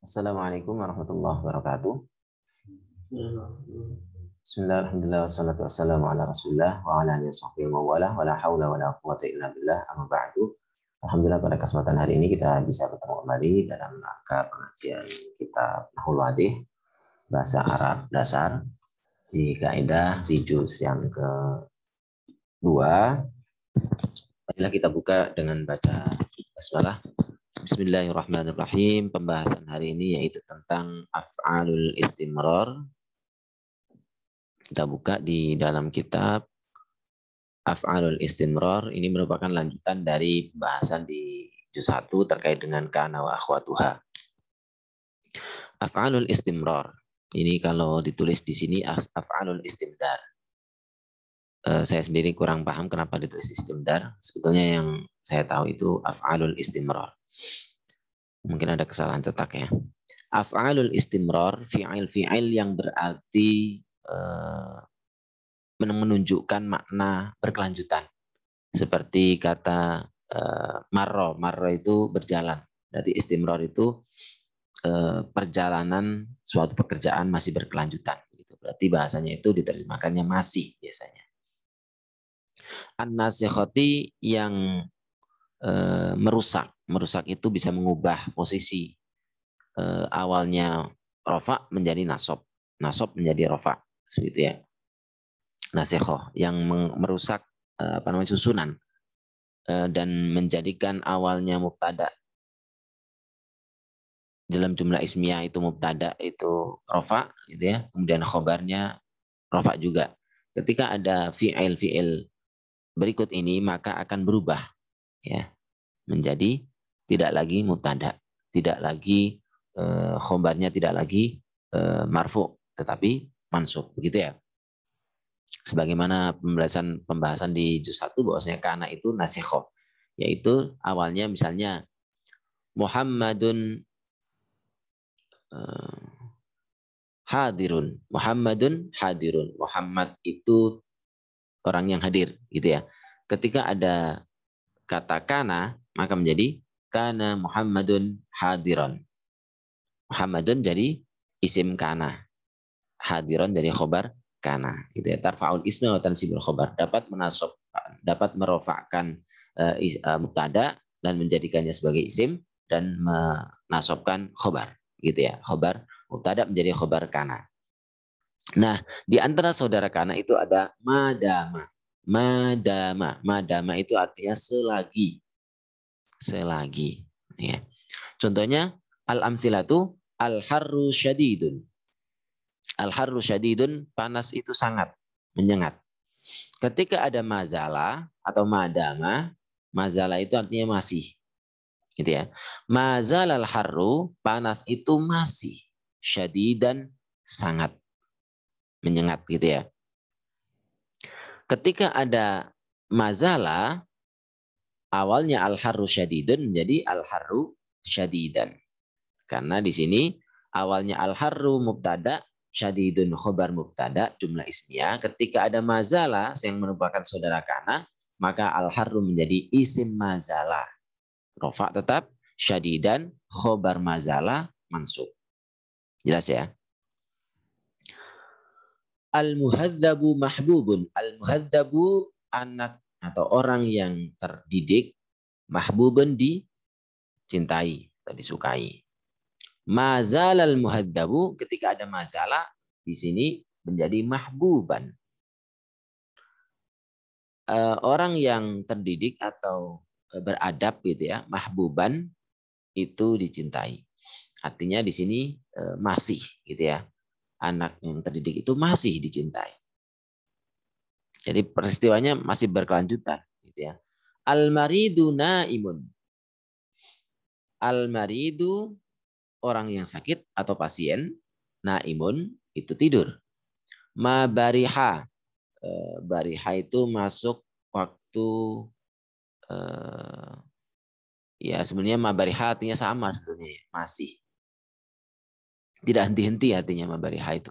Assalamualaikum warahmatullahi wabarakatuh. Bismillah, alhamdulillah, wassalatu wassalamu ala rasulillah wa ala alihi wasahbihi wa wala wa la hawla wa la quwata illa billah, amma ba'du. Alhamdulillah pada kesempatan hari ini kita bisa bertemu kembali dalam rangka pengajian kitab Nahul Wadih bahasa Arab dasar di kaidah di juz yang kedua. Marilah kita buka dengan baca basmalah. Bismillahirrahmanirrahim. Pembahasan hari ini yaitu tentang af'alul istimrar. Kita buka di dalam kitab af'alul istimrar. Ini merupakan lanjutan dari pembahasan di juz 1 terkait dengan kana wa akhwatuha. Af'alul istimrar. Ini kalau ditulis di sini af'alul istimdar. Saya sendiri kurang paham kenapa ditulis istimdar. Sebetulnya yang saya tahu itu af'alul istimrar. Mungkin ada kesalahan cetak ya. Af'alul istimrar, fi'il yang berarti menunjukkan makna berkelanjutan. Seperti kata marro itu berjalan. Berarti istimrar itu perjalanan suatu pekerjaan masih berkelanjutan. Berarti bahasanya itu diterjemahkannya masih biasanya. An-nasikhati yang merusak. Merusak itu bisa mengubah posisi. Awalnya rofa menjadi nasob. Nasob menjadi rofa. Seperti ya. Nasikhoh yang merusak susunan dan menjadikan awalnya mubtada. Dalam jumlah ismiyah itu mubtada itu rofa gitu ya. Kemudian khobarnya rofa juga. Ketika ada fi'il berikut ini maka akan berubah ya. Menjadi tidak lagi mubtada, tidak lagi khobarnya tidak lagi marfu, tetapi mansub, begitu ya. Sebagaimana pembahasan di juz 1 bahwasanya kana itu nasikhoh, yaitu awalnya misalnya Muhammadun hadirun, Muhammadun hadirun, Muhammad itu orang yang hadir, gitu ya. Ketika ada kata kana maka menjadi kana Muhammadun hadiron. Muhammadun jadi isim kana. Hadiron jadi khobar kana. Gitu ya. Tarfa'ul isma wa tansibul khobar. Dapat menasob, dapat merofakkan mubtada dan menjadikannya sebagai isim dan menasobkan khobar. Gitu ya. Khobar mubtada menjadi khobar kana. Nah, di antara saudara kana itu ada madama. Madama. Madama itu artinya selagi. Selagi. Ya. Contohnya, al-amthilatu al-harru syadidun. Al-harru syadidun, panas itu sangat, menyengat. Ketika ada mazala atau madama, mazala itu artinya masih. Gitu ya. Mazal al-harru, panas itu masih. Syadidan, sangat. Menyengat gitu ya. Ketika ada mazala, awalnya al-harru syadidun menjadi al-harru syadidan. Karena di sini awalnya al-harru mubtada, syadidun khobar mubtada, jumlah ismiyah. Ketika ada mazala yang merupakan saudara kana, maka al-harru menjadi isim mazala. Rofa tetap, syadidan, khobar mazala, mansub. Jelas ya? Al-muhadzabu mahbubun. Al-muhadzabu anak atau orang yang terdidik, mahbubun dicintai atau disukai. Mazalal muhadzabu, ketika ada mazala di sini menjadi mahbuban. Orang yang terdidik atau beradab gitu ya, mahbuban itu dicintai. Artinya di sini masih gitu ya. Anak yang terdidik itu masih dicintai. Jadi peristiwanya masih berkelanjutan gitu ya. Al-maridu naimun. Al-maridu orang yang sakit atau pasien, naimun itu tidur. Ma bariha. Bariha itu masuk waktu ya sebenarnya ma bariha artinya sama sebetulnya, masih. Tidak henti-henti artinya ma bariha itu.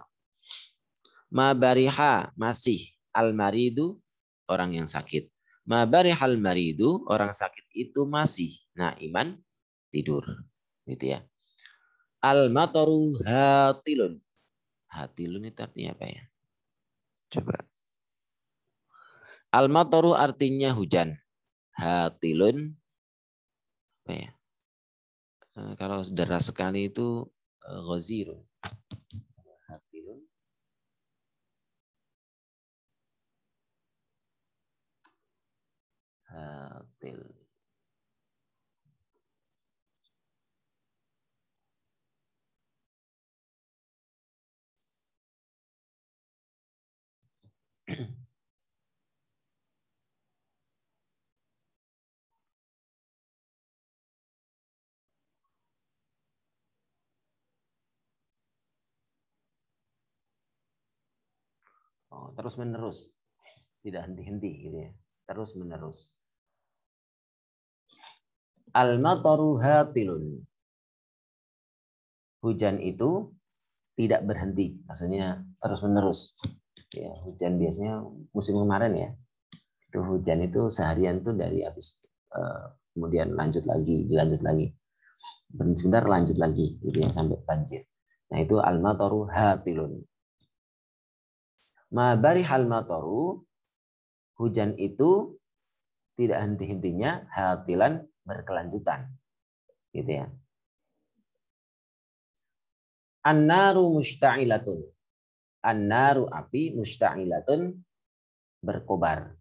Ma bariha masih, al-maridu orang yang sakit. Ma barihal maridu orang sakit itu masih naiman tidur. Gitu ya. Al-mataru hatilun. Hatilun itu artinya apa ya? Coba. Al-mataru artinya hujan. Hatilun apa ya? Kalau deras sekali itu ghazirun. Hatilun. Hatil. Oh, terus menerus, tidak henti-henti gitu ya, terus menerus. Al-mataru hatilun. Hujan itu tidak berhenti, maksudnya terus menerus. Ya, hujan biasanya musim kemarin ya, itu hujan itu seharian tuh dari habis kemudian lanjut lagi, dilanjut lagi, berhenti sebentar lanjut lagi, gitu ya sampai banjir. Nah itu al-mataru hatilun. Ma barihal mataru, hujan itu tidak henti-hentinya, hatilan berkelanjutan, gitu ya. An-naru musta'ilatun. An-naru api musta'ilatun berkobar.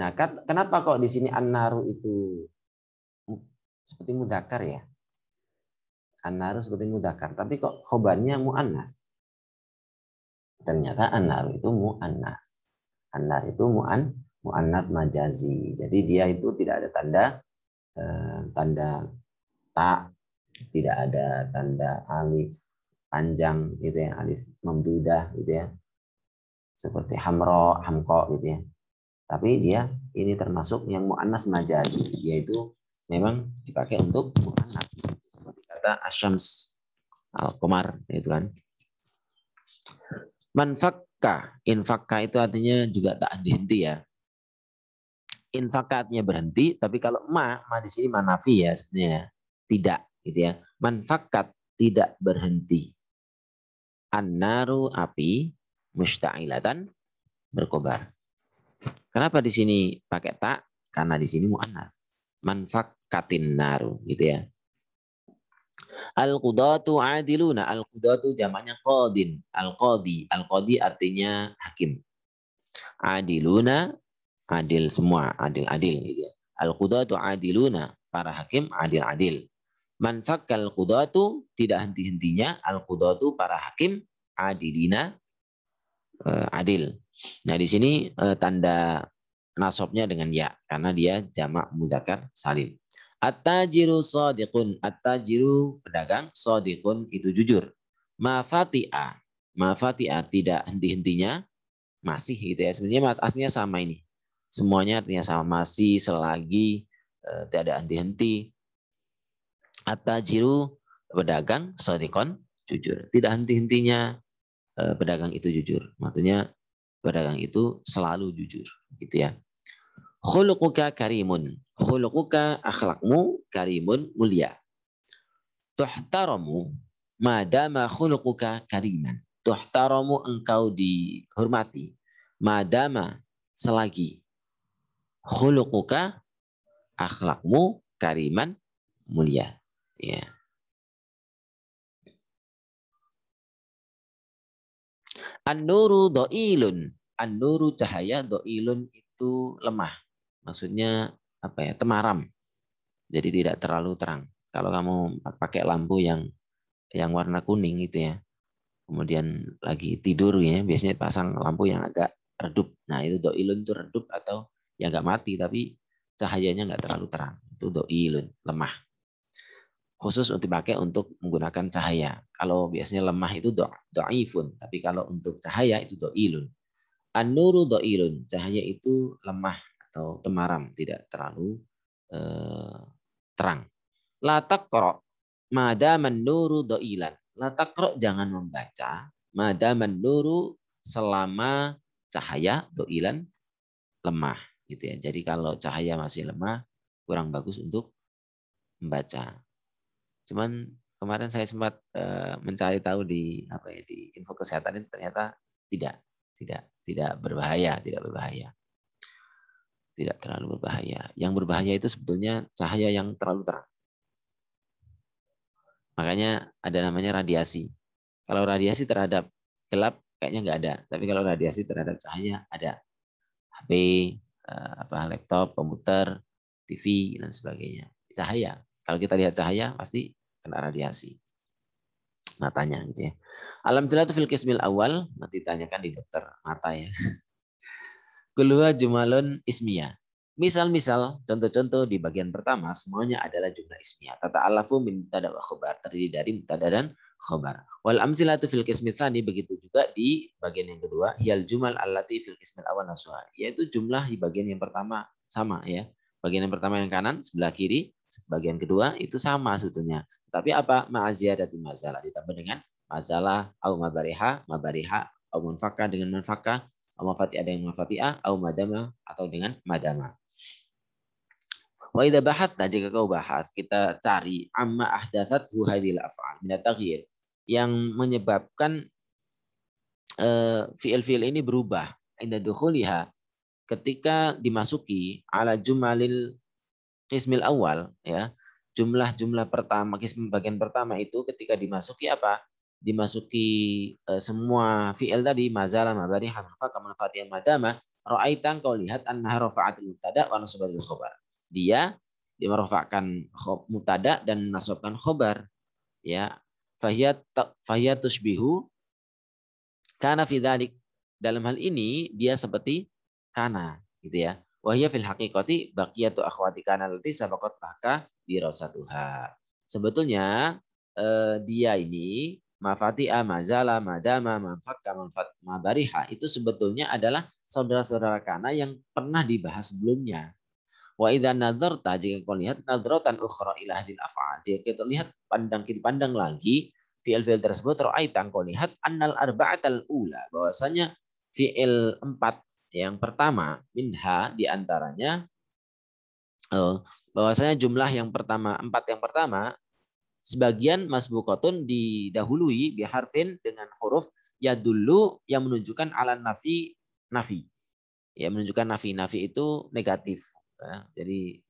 Nah, kenapa kok di sini an-naru itu seperti mudzakkar ya? An-naru seperti mudzakkar, tapi kok khobarnya muannas? Ternyata an-naru itu muannas. An-nar itu muannas majazi. Jadi dia itu tidak ada tanda ta, tidak ada tanda alif panjang gitu ya, alif memdudah gitu ya. Seperti hamro, hamko gitu ya. Tapi dia ini termasuk yang mu'annas majazi, yaitu memang dipakai untuk mu'annas. Seperti kata asyams, al-qamar, itu kan. Manfakka, infakka itu artinya juga tak henti-henti ya. Infakka artinya berhenti, tapi kalau ma di sini manafi ya sebenarnya. Tidak, gitu ya. Manfakkat, tidak berhenti. An-naru api, musta'ilatan, berkobar. Kenapa di sini pakai tak? Karena di sini mu'annas. Manfakkatin naru, gitu ya. Al-qudatu adiluna. Al-qudatu jamaknya qadin. Al-qadi. Al-qadi artinya hakim. Adiluna, adil semua. Adil-adil, gitu ya. Al-qudatu adiluna. Para hakim adil-adil. Manfakkal qudatu, tidak henti-hentinya. Al-qudatu, para hakim adilina, adil. Nah, di sini tanda nasabnya dengan ya karena dia jamak mudzakkar salim. At-tajiru shadiqun. At-tajiru pedagang, shadiqun itu jujur. Mafati'a. Mafati'a tidak henti-hentinya, masih gitu ya. Sebenarnya aslinya sama ini. Semuanya artinya sama, masih, selagi, tidak henti-henti. At-tajiru pedagang, shadiqun jujur. Tidak henti-hentinya pedagang itu jujur. Maksudnya pedagang itu selalu jujur, gitu ya. Khuluquka karimun. Khuluquka akhlakmu karimun mulia. Tuhtaramu madama khuluquka kariman. Tuhtaramu engkau dihormati. Madama selagi. Khuluquka akhlakmu kariman mulia. Ya. An-nuru do'ilun. An-nuru cahaya, do'ilun itu lemah. Maksudnya apa ya? Temaram. Jadi tidak terlalu terang. Kalau kamu pakai lampu yang warna kuning itu ya, kemudian lagi tidur ya, biasanya pasang lampu yang agak redup. Nah itu do'ilun itu redup atau ya nggak mati tapi cahayanya nggak terlalu terang. Itu do'ilun, lemah. Khusus untuk dipakai untuk menggunakan cahaya. Kalau biasanya lemah itu do'ifun, tapi kalau untuk cahaya itu do'ilun. An-nuru do'ilun, cahaya itu lemah atau temaram, tidak terlalu terang. La taqra madaman nuru do'ilan. La taqra jangan membaca madaman nuru selama cahaya do'ilan lemah gitu ya. Jadi kalau cahaya masih lemah kurang bagus untuk membaca. Cuman kemarin saya sempat mencari tahu di di info kesehatan itu ternyata tidak berbahaya, tidak terlalu berbahaya. Yang berbahaya itu sebetulnya cahaya yang terlalu terang. Makanya ada namanya radiasi. Kalau radiasi terhadap gelap kayaknya nggak ada, tapi kalau radiasi terhadap cahaya ada. HP, laptop, komputer, TV dan sebagainya. Cahaya. Kalau kita lihat cahaya pasti kena radiasi matanya gitu ya. Alhamdulillah fil qismil awal, nanti tanyakan di dokter mata ya. Kulluha jumalun ismiyah. Misal-misal, contoh-contoh di bagian pertama semuanya adalah jumlah ismiyah. Tata'alafu min mubtada wa khobar, terdiri dari mubtada dan khobar. Wal amsilatu fil qismi tsani, begitu juga di bagian yang kedua, hiyal jumal allati fil qismil awal nasuha, yaitu jumlah di bagian yang pertama sama ya. Bagian yang pertama yang kanan sebelah kiri, bagian kedua itu sama sebetulnya. Tapi apa? Ma'aziyadati mazalah, ditambah dengan mazalah au mabariha, au munfakka dengan munfakka, au mafati'ah dengan mafati'ah, au madama atau dengan madama. Wa idza bahatta, jika kau bahas, kita cari amma ahdatsathu hadhil af'al min at-taghyir, yang menyebabkan fiil-fiil ini berubah inda dukhuliha, ketika dimasuki ala jumalil qismil awal ya, jumlah-jumlah pertama, qism bagian pertama itu ketika dimasuki apa? Dimasuki semua fiil tadi, mazala, mabari, hanfa, kamanfaatiyah, madama, ra'aitan, kau lihat annaha rafa'atul mubtada wa nasabatul khabar. Dia merofakkan mubtada dan nasabkan khobar ya. Fahiyat tushbihu kana fi dzalik, dalam hal ini dia seperti kana gitu ya. Wahya fil haqiqati baqiyatu akhwati kana allati sabaqat laka dirasatuha. Sebetulnya dia ini mafati'a, mazala, madama, manfakka, mabariha itu sebetulnya adalah saudara-saudara kana yang pernah dibahas sebelumnya. Wa idza nadzarta, jika kau lihat nadratan ukhra ila hadil af'al, jika kita lihat pandang lagi fi'il-fi'il tersebut, ra'aita, kau lihat annal arba'atal ula, bahwasanya fi'il 4 yang pertama, minha di antaranya, bahwasanya jumlah yang pertama, 4 yang pertama, sebagian masbukotun didahului biharfin dengan huruf yadullu yang menunjukkan ala nafi, ya, menunjukkan nafi itu negatif ya. Jadi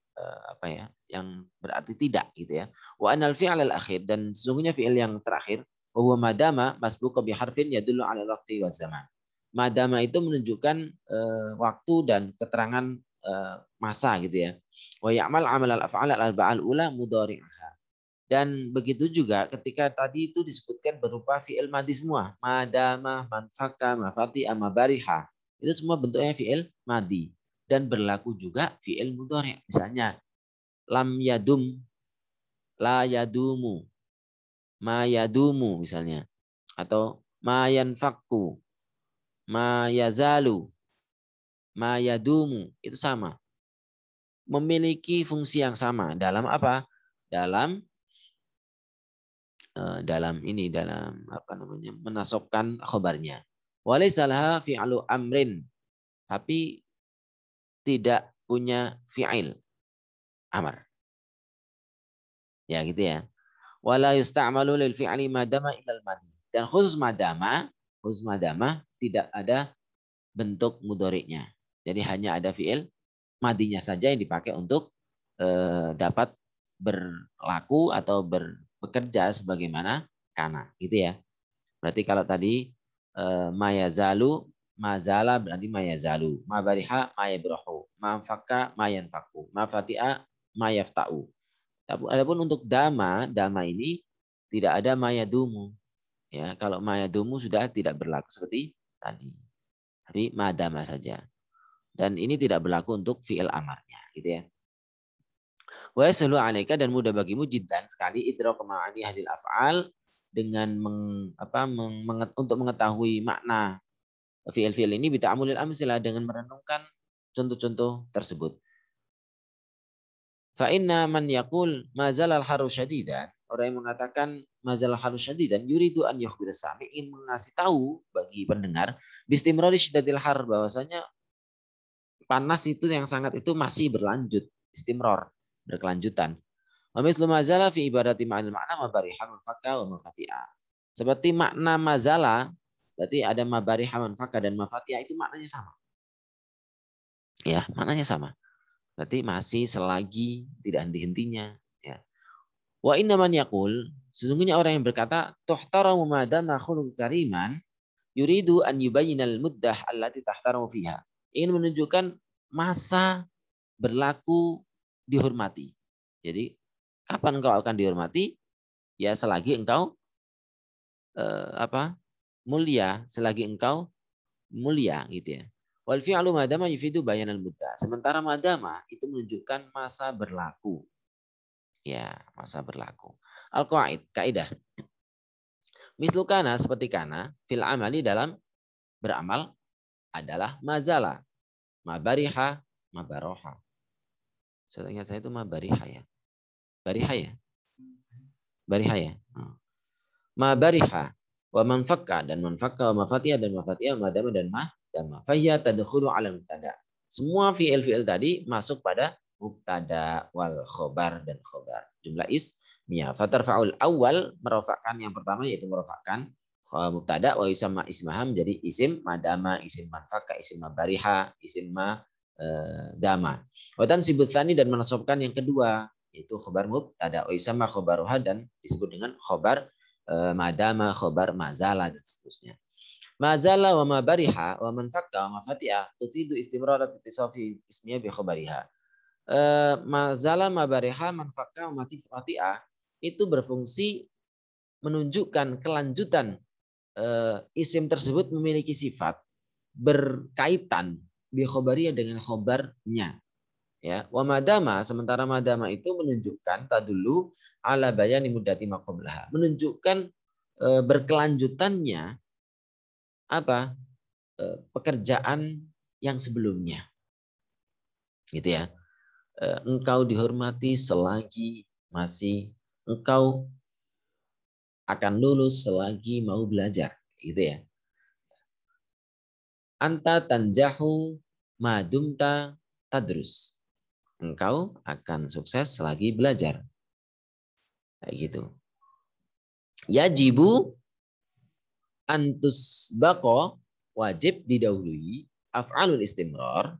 yang berarti tidak gitu ya. Wa anal fi'al al-akhir, dan sesungguhnya fi'il yang terakhir, bahwa madama masbuqa bi harfin yadullu ala waqti wa zaman. Madama itu menunjukkan waktu dan keterangan masa gitu ya. Wa ya'mal amal al-af'al al-arba'al ula mudhari'aha. Dan begitu juga ketika tadi itu disebutkan berupa fi'il madi semua. Madama, manfaka, mafati, amabariha. Itu semua bentuknya fi'il madi. Dan berlaku juga fi'il mudhari'. Misalnya, lam yadum, la yadumu, ma yadumu misalnya. Atau ma yanfakku, ma yazalu, ma yadumu. Itu sama. Memiliki fungsi yang sama. Dalam apa? Dalam menasobkan khobarnya. Walaysa laha fi'lu amrin, tapi tidak punya fi'il amar. Ya gitu ya. Wala yusta'malu lil fi'li madama ilal madi. Dan khusus madama tidak ada bentuk mudhari'nya. Jadi hanya ada fi'il madinya saja yang dipakai untuk dapat berlaku atau bekerja sebagaimana kana gitu ya. Berarti kalau tadi mayazalu, mazala berarti mayazalu, mabariha mayabrahu, mafakka mayanfaku, mafati'a mayafta'u. Adapun untuk dama ini tidak ada mayadumu. Ya, kalau mayadumu sudah tidak berlaku seperti tadi. Tapi madama saja. Dan ini tidak berlaku untuk fi'il amarnya, gitu ya. Wa yaslu 'alaika, dan mudah bagimu jiddan sekali idrak ma'ani hadil af'al, dengan untuk mengetahui makna fi'il-fi'il ini bita'amulil amsilah, dengan merenungkan contoh-contoh tersebut. Fa inna man yaqul mazalal haru syadidan, orang yang mengatakan mazalal haru syadidan yuridu an yukhbir sami, ingin mengasih tahu bagi pendengar bistimrari syiddatil har, bahwasanya panas itu yang sangat itu masih berlanjut, istimror, berkelanjutan. Wa mithlu mazala fi ibadati ma'anil makna mabariha manfaka wa mafati'a. Seperti makna mazala, berarti ada mabariha manfaka dan mafati'a itu maknanya sama. Ya, maknanya sama. Berarti masih selagi tidak henti-hentinya. Ya. Wa inna man yaqul, sesungguhnya orang yang berkata tuhtaramu madama khuluq kariman yuridu an yubayyinal muddah allati tahtaramu fiha. Ingin menunjukkan masa berlaku dihormati. Jadi kapan engkau akan dihormati? Ya selagi engkau mulia, selagi engkau mulia gitu ya. Wal fi'lu madama yufidu bayanal muddah. Sementara madama itu menunjukkan masa berlaku. Ya, masa berlaku. Al-qaid, kaidah. Mislu kana seperti kana fil amali dalam beramal adalah mazala, mabariha, mabaroha. Seingat saya itu mabariha ya. Bariha ya? Bariha ya? Mabariha wa manfakka dan manfakka wa mafatiha dan mafatiha madama dan madama. Fayya tadkhulu ala mubtada. Semua fi'il tadi masuk pada mubtada wal khobar dan khobar. Jumlah ismiyah. Fatarfa'ul awal merofakkan yang pertama yaitu merofakkan mubtada wa yusamma ismaham jadi isim madama, isim manfakka, isim mabariha, isim dama. Wa tansibut tsani dan menasobkan yang kedua yaitu khobar mubtada wa yusamma khobaruha dan disebut dengan khobar madama, khobar mazala dan seterusnya. Mazala wa mabariha wa manfakka wa mafatiha tufidu istimrarat ittisafi ismiyah bi khobariha. Mazala, mabariha, manfakka wa mafatiha itu berfungsi menunjukkan kelanjutan isim tersebut memiliki sifat berkaitan bi khobariha dengan khobarnya. Ya, wa madama sementara madama itu menunjukkan tadulu ala bayani muddati maqablaha, menunjukkan berkelanjutannya apa? Pekerjaan yang sebelumnya. Gitu ya. Engkau dihormati selagi masih engkau akan lulus selagi mau belajar, gitu ya. Anta tanjahu madumta tadrus. Engkau akan sukses selagi belajar. Kayak gitu. Yajibu antus bako wajib didahului af'alul istimrar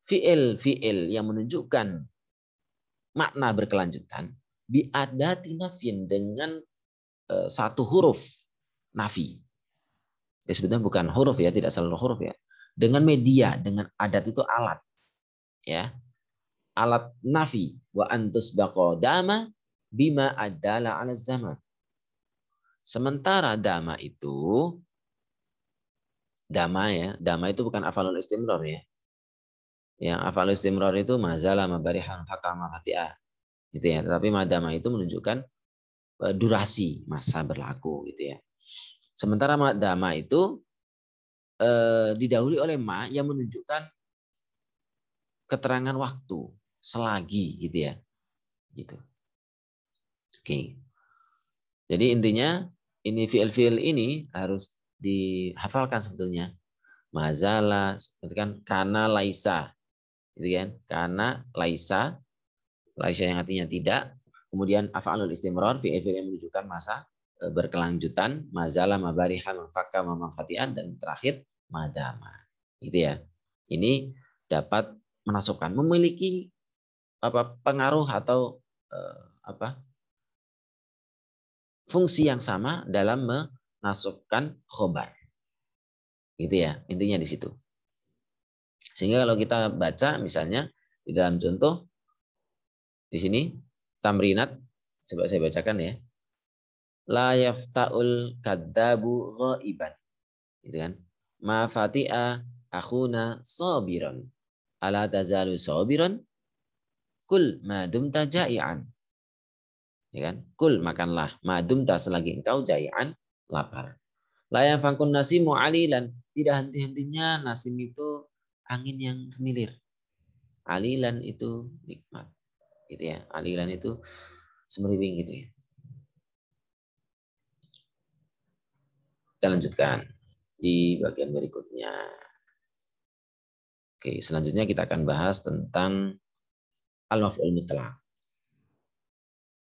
fi'il yang menunjukkan makna berkelanjutan biadati nafin dengan satu huruf nafi. Ya, sebetulnya bukan huruf ya, tidak selalu huruf ya. Dengan media, dengan adat itu alat. Ya. Alat nafi wa antus baqo dama bima adala ala zaman. Sementara dama itu bukan afalul istimrar ya. Yang afalul istimrar itu mazala, mabarihan, fakah, mafati'ah. Gitu ya. Tetapi madama itu menunjukkan durasi masa berlaku gitu ya. Sementara madama itu didahului oleh ma yang menunjukkan keterangan waktu selagi gitu ya. Gitu. Oke. Jadi intinya ini fiil ini harus dihafalkan sebetulnya. Mazala seperti kan kana laisa. Gitu kan? Kana laisa yang artinya tidak. Kemudian af'alul istimrar fiil yang menunjukkan masa berkelanjutan, mazala, mabariha, manfaka, mamafatian, dan terakhir madama. Gitu ya. Ini dapat menasubkan, memiliki pengaruh atau fungsi yang sama dalam menasubkan khobar. Gitu ya, intinya di situ. Sehingga kalau kita baca misalnya di dalam contoh di sini tamrinat, coba saya bacakan ya. La yafta'ul kadzabu ghaiban. Gitu kan? Ma fati'a akhuna sabiran. Ala tazalu sabiran? Kul ma dumta ja'ian. Ya kan? Kul makanlah ma dumta selagi engkau ja'ian lapar. La yanfakun nasimu alilan. Tidak henti-hentinya nasim itu angin yang semilir. Alilan itu nikmat. Gitu ya. Alilan itu semeriwing gitu ya. Kita lanjutkan di bagian berikutnya. Oke, selanjutnya kita akan bahas tentang al-maf'ul mutlaq.